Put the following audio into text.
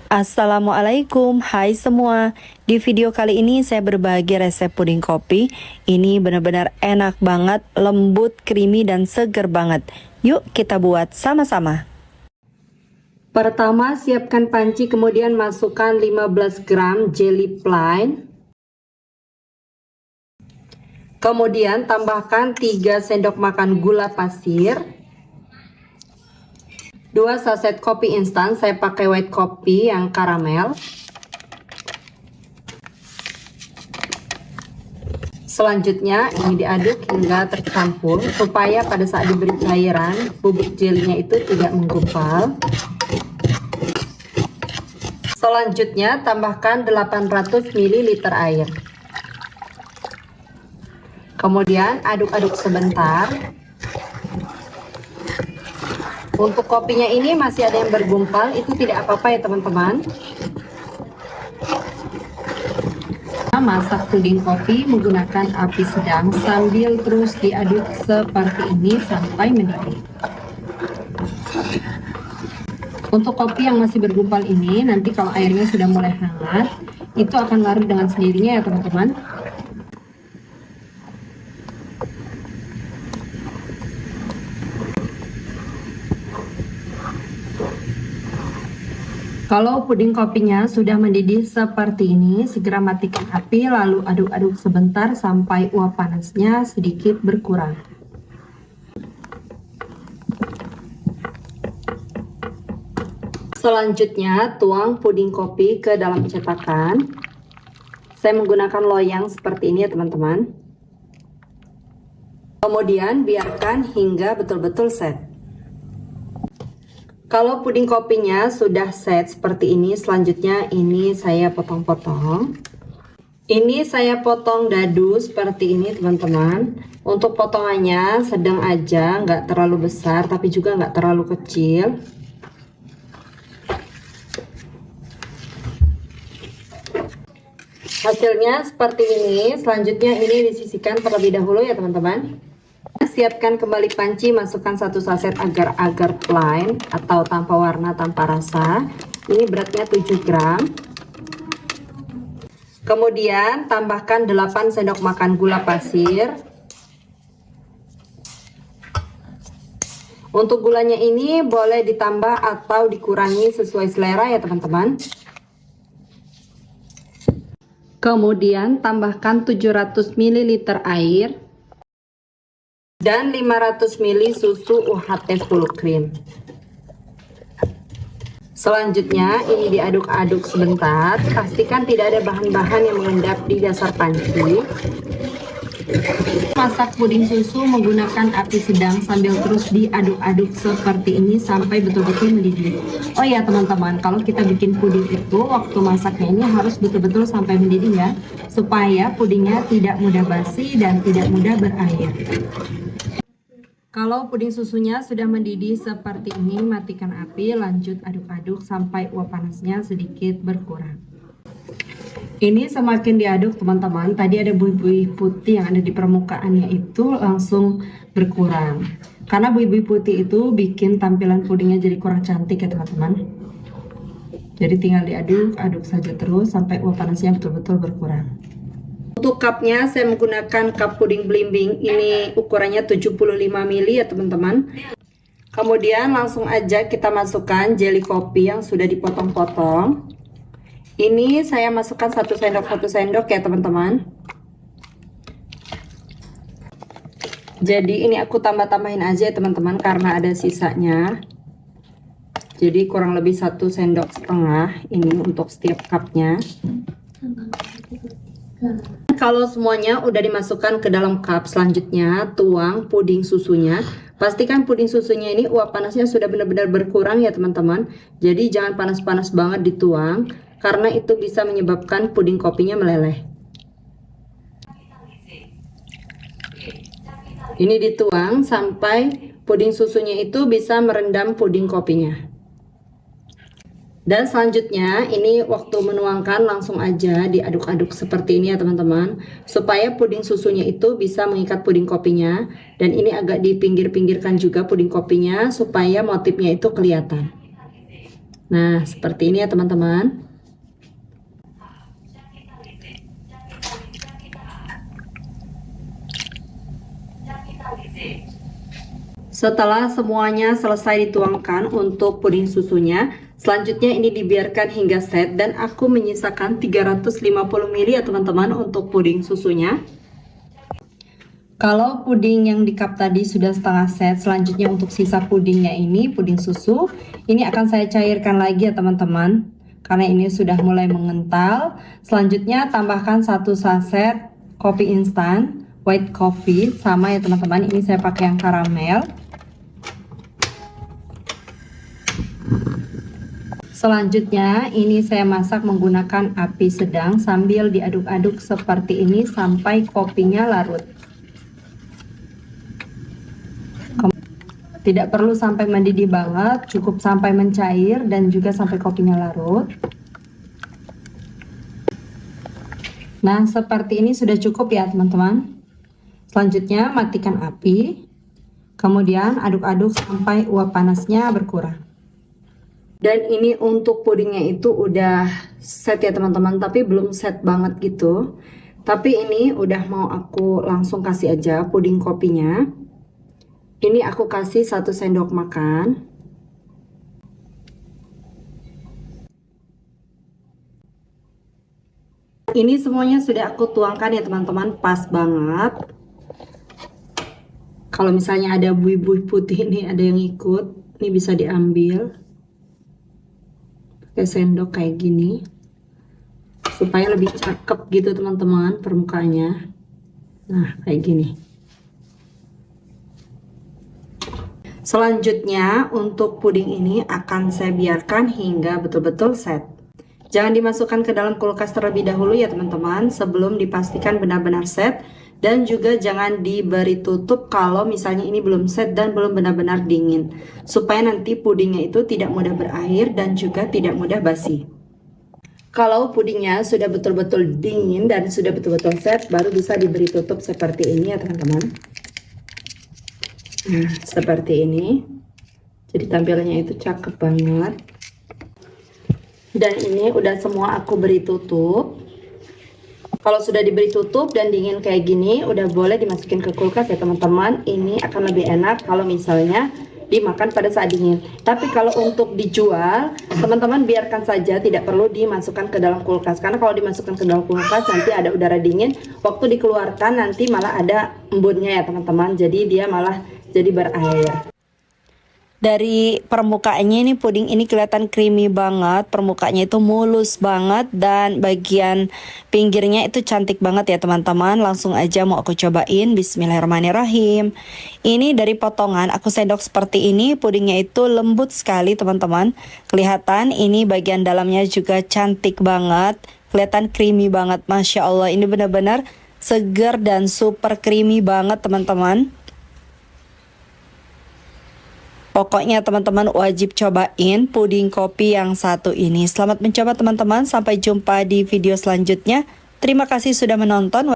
Assalamualaikum, hai semua. Di video kali ini saya berbagi resep puding kopi. Ini benar-benar enak banget, lembut, creamy, dan seger banget. Yuk kita buat sama-sama. Pertama, siapkan panci, kemudian masukkan 15 gram jelly plain. Kemudian tambahkan 3 sendok makan gula pasir. 2 saset kopi instan, saya pakai white coffee yang karamel. Selanjutnya ini diaduk hingga tercampur supaya pada saat diberi cairan bubuk jelinya itu tidak menggumpal. Selanjutnya tambahkan 800 ml air. Kemudian aduk-aduk sebentar. Untuk kopinya ini masih ada yang bergumpal, itu tidak apa-apa ya teman-teman. Masak puding kopi menggunakan api sedang sambil terus diaduk seperti ini sampai mendidih. Untuk kopi yang masih bergumpal ini, nanti kalau airnya sudah mulai hangat, itu akan larut dengan sendirinya ya teman-teman. Kalau puding kopinya sudah mendidih seperti ini, segera matikan api lalu aduk-aduk sebentar sampai uap panasnya sedikit berkurang. Selanjutnya, tuang puding kopi ke dalam cetakan. Saya menggunakan loyang seperti ini ya teman-teman. Kemudian biarkan hingga betul-betul set. Kalau puding kopinya sudah set seperti ini, selanjutnya ini saya potong-potong. Ini saya potong dadu seperti ini teman-teman. Untuk potongannya sedang aja, nggak terlalu besar tapi juga nggak terlalu kecil. Hasilnya seperti ini. Selanjutnya ini disisihkan terlebih dahulu ya teman-teman. Siapkan kembali panci, masukkan 1 saset agar-agar plain atau tanpa warna, tanpa rasa. Ini beratnya 7 gram. Kemudian tambahkan 8 sendok makan gula pasir. Untuk gulanya ini boleh ditambah atau dikurangi sesuai selera ya teman-teman. Kemudian tambahkan 700 ml air dan 500 ml susu UHT full cream. Selanjutnya ini diaduk-aduk sebentar, pastikan tidak ada bahan-bahan yang mengendap di dasar panci. Masak puding susu menggunakan api sedang sambil terus diaduk-aduk seperti ini sampai betul-betul mendidih. Oh ya teman-teman, kalau kita bikin puding itu waktu masaknya ini harus betul-betul sampai mendidih ya, supaya pudingnya tidak mudah basi dan tidak mudah berair. Kalau puding susunya sudah mendidih seperti ini, matikan api, lanjut aduk-aduk sampai uap panasnya sedikit berkurang. Ini semakin diaduk teman-teman, tadi ada buih-buih putih yang ada di permukaannya itu langsung berkurang. Karena buih-buih putih itu bikin tampilan pudingnya jadi kurang cantik ya teman-teman. Jadi tinggal diaduk-aduk saja terus sampai uap panasnya betul-betul berkurang. Untuk cupnya saya menggunakan cup puding belimbing, ini ukurannya 75 ml ya teman-teman. Kemudian langsung aja kita masukkan jelly kopi yang sudah dipotong-potong. Ini saya masukkan 1 sendok ya teman-teman. Jadi ini aku tambah-tambahin aja ya teman-teman karena ada sisanya. Jadi kurang lebih 1,5 sendok ini untuk setiap cupnya. Kalau semuanya udah dimasukkan ke dalam cup, selanjutnya tuang puding susunya. Pastikan puding susunya ini uap panasnya sudah benar-benar berkurang ya teman-teman. Jadi jangan panas-panas banget dituang, karena itu bisa menyebabkan puding kopinya meleleh. Ini dituang sampai puding susunya itu bisa merendam puding kopinya. Dan selanjutnya ini waktu menuangkan langsung aja diaduk-aduk seperti ini ya teman-teman, supaya puding susunya itu bisa mengikat puding kopinya. Dan ini agak dipinggir-pinggirkan juga puding kopinya supaya motifnya itu kelihatan. Nah, seperti ini ya teman-teman. Setelah semuanya selesai dituangkan untuk puding susunya, selanjutnya ini dibiarkan hingga set dan aku menyisakan 350 ml ya teman-teman untuk puding susunya. Kalau puding yang di cup tadi sudah setengah set, selanjutnya untuk sisa pudingnya ini, puding susu, ini akan saya cairkan lagi ya teman-teman. Karena ini sudah mulai mengental. Selanjutnya tambahkan 1 saset kopi instan, white coffee, sama ya teman-teman, ini saya pakai yang karamel. Selanjutnya ini saya masak menggunakan api sedang sambil diaduk-aduk seperti ini sampai kopinya larut. Tidak perlu sampai mendidih banget, cukup sampai mencair dan juga sampai kopinya larut. Nah, seperti ini sudah cukup ya teman-teman. Selanjutnya matikan api. Kemudian aduk-aduk sampai uap panasnya berkurang. Dan ini untuk pudingnya itu udah set ya teman-teman, tapi belum set banget gitu. Tapi ini udah mau aku langsung kasih aja puding kopinya. Ini aku kasih 1 sendok makan. Ini semuanya sudah aku tuangkan ya teman-teman, pas banget. Kalau misalnya ada buih-buih putih nih, ada yang ikut, ini bisa diambil. Pakai sendok kayak gini. Supaya lebih cakep gitu teman-teman permukaannya. Nah, kayak gini. Selanjutnya untuk puding ini akan saya biarkan hingga betul-betul set. Jangan dimasukkan ke dalam kulkas terlebih dahulu ya teman-teman, sebelum dipastikan benar-benar set. Dan juga jangan diberi tutup kalau misalnya ini belum set dan belum benar-benar dingin. Supaya nanti pudingnya itu tidak mudah berair dan juga tidak mudah basi. Kalau pudingnya sudah betul-betul dingin dan sudah betul-betul set, baru bisa diberi tutup seperti ini ya teman-teman. Nah, seperti ini. Jadi tampilannya itu cakep banget. Dan ini udah semua aku beri tutup. Kalau sudah diberi tutup dan dingin kayak gini, udah boleh dimasukin ke kulkas ya teman-teman. Ini akan lebih enak kalau misalnya dimakan pada saat dingin. Tapi kalau untuk dijual, teman-teman biarkan saja, tidak perlu dimasukkan ke dalam kulkas. Karena kalau dimasukkan ke dalam kulkas nanti ada udara dingin, waktu dikeluarkan nanti malah ada embunnya ya teman-teman. Jadi dia malah jadi berair. Dari permukaannya ini puding ini kelihatan creamy banget, permukaannya itu mulus banget dan bagian pinggirnya itu cantik banget ya teman-teman. Langsung aja mau aku cobain. Bismillahirrahmanirrahim. Ini dari potongan aku sendok seperti ini, pudingnya itu lembut sekali teman-teman. Kelihatan ini bagian dalamnya juga cantik banget, kelihatan creamy banget. Masya Allah, ini benar-benar segar dan super creamy banget teman-teman. Pokoknya teman-teman wajib cobain puding kopi yang satu ini. Selamat mencoba teman-teman, sampai jumpa di video selanjutnya. Terima kasih sudah menonton.